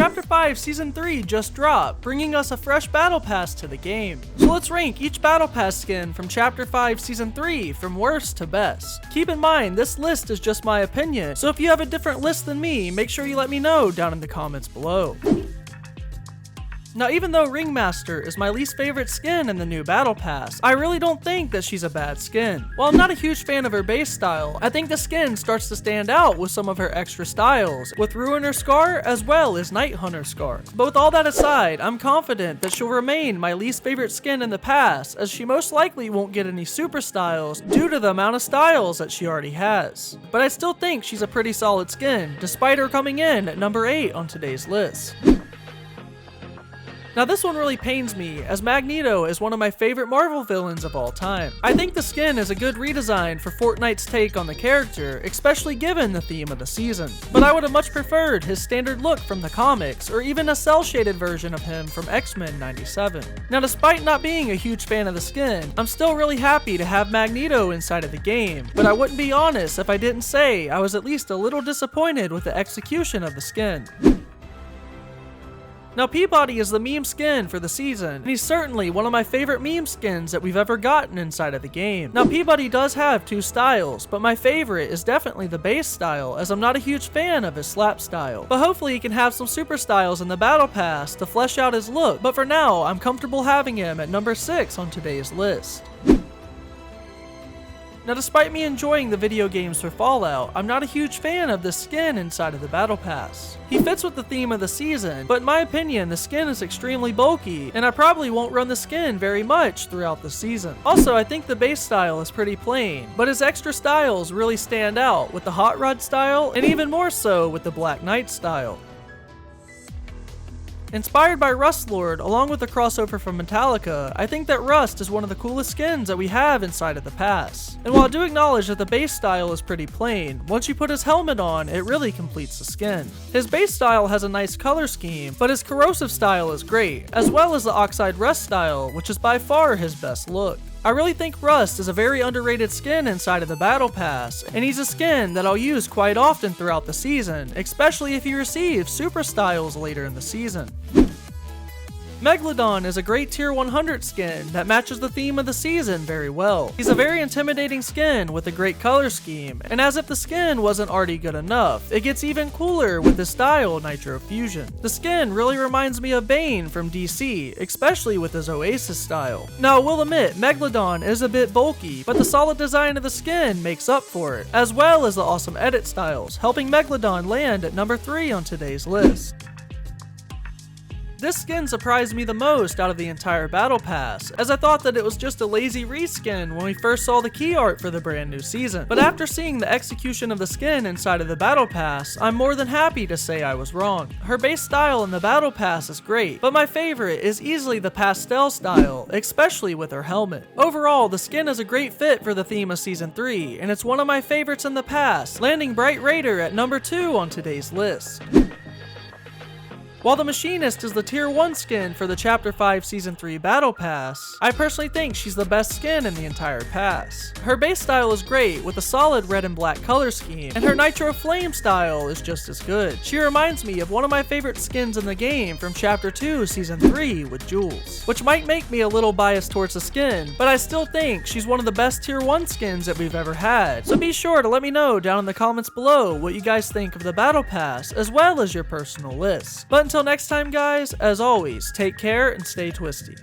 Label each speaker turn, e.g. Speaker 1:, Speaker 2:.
Speaker 1: Chapter 5 Season 3 just dropped, bringing us a fresh battle pass to the game. So let's rank each battle pass skin from Chapter 5 Season 3 from worst to best. Keep in mind, this list is just my opinion, so if you have a different list than me, make sure you let me know down in the comments below. Now, even though Ringmaster is my least favorite skin in the new Battle Pass, I really don't think that she's a bad skin. While I'm not a huge fan of her base style, I think the skin starts to stand out with some of her extra styles, with Ruiner Scar as well as Night Hunter Scar. But with all that aside, I'm confident that she'll remain my least favorite skin in the pass, as she most likely won't get any super styles due to the amount of styles that she already has. But I still think she's a pretty solid skin, despite her coming in at number 8 on today's list. Now this one really pains me, as Magneto is one of my favorite Marvel villains of all time. I think the skin is a good redesign for Fortnite's take on the character, especially given the theme of the season. But I would have much preferred his standard look from the comics, or even a cel-shaded version of him from X-Men 97. Now despite not being a huge fan of the skin, I'm still really happy to have Magneto inside of the game, but I wouldn't be honest if I didn't say I was at least a little disappointed with the execution of the skin. Now Peabody is the meme skin for the season, and he's certainly one of my favorite meme skins that we've ever gotten inside of the game. Now Peabody does have 2 styles, but my favorite is definitely the base style, as I'm not a huge fan of his slap style. But hopefully he can have some super styles in the battle pass to flesh out his look, but for now, I'm comfortable having him at number 6 on today's list. Now despite me enjoying the video games for Fallout, I'm not a huge fan of this skin inside of the Battle Pass. He fits with the theme of the season, but in my opinion the skin is extremely bulky, and I probably won't run the skin very much throughout the season. Also, I think the base style is pretty plain, but his extra styles really stand out, with the Hot Rod style, and even more so with the Black Knight style. Inspired by Rust Lord, along with the crossover from Metallica, I think that Rust is one of the coolest skins that we have inside of the pass. And while I do acknowledge that the base style is pretty plain, once you put his helmet on, it really completes the skin. His base style has a nice color scheme, but his corrosive style is great, as well as the Oxide Rust style, which is by far his best look. I really think Rust is a very underrated skin inside of the Battle Pass, and he's a skin that I'll use quite often throughout the season, especially if he receives super styles later in the season. Megalodon is a great tier 100 skin that matches the theme of the season very well. He's a very intimidating skin with a great color scheme, and as if the skin wasn't already good enough, it gets even cooler with his style Nitro Fusion. The skin really reminds me of Bane from DC, especially with his Oasis style. Now I will admit, Megalodon is a bit bulky, but the solid design of the skin makes up for it, as well as the awesome edit styles, helping Megalodon land at number 3 on today's list. This skin surprised me the most out of the entire Battle Pass, as I thought that it was just a lazy reskin when we first saw the key art for the brand new season. But after seeing the execution of the skin inside of the Battle Pass, I'm more than happy to say I was wrong. Her base style in the Battle Pass is great, but my favorite is easily the pastel style, especially with her helmet. Overall, the skin is a great fit for the theme of Season 3, and it's one of my favorites in the past, landing Bright Raider at number 2 on today's list. While the Machinist is the tier 1 skin for the Chapter 5 Season 3 Battle Pass, I personally think she's the best skin in the entire pass. Her base style is great with a solid red and black color scheme, and her Nitro Flame style is just as good. She reminds me of one of my favorite skins in the game from Chapter 2 Season 3 with Jules, which might make me a little biased towards the skin, but I still think she's one of the best tier 1 skins that we've ever had. So be sure to let me know down in the comments below what you guys think of the Battle Pass, as well as your personal lists. But until next time guys, as always, take care and stay twisty.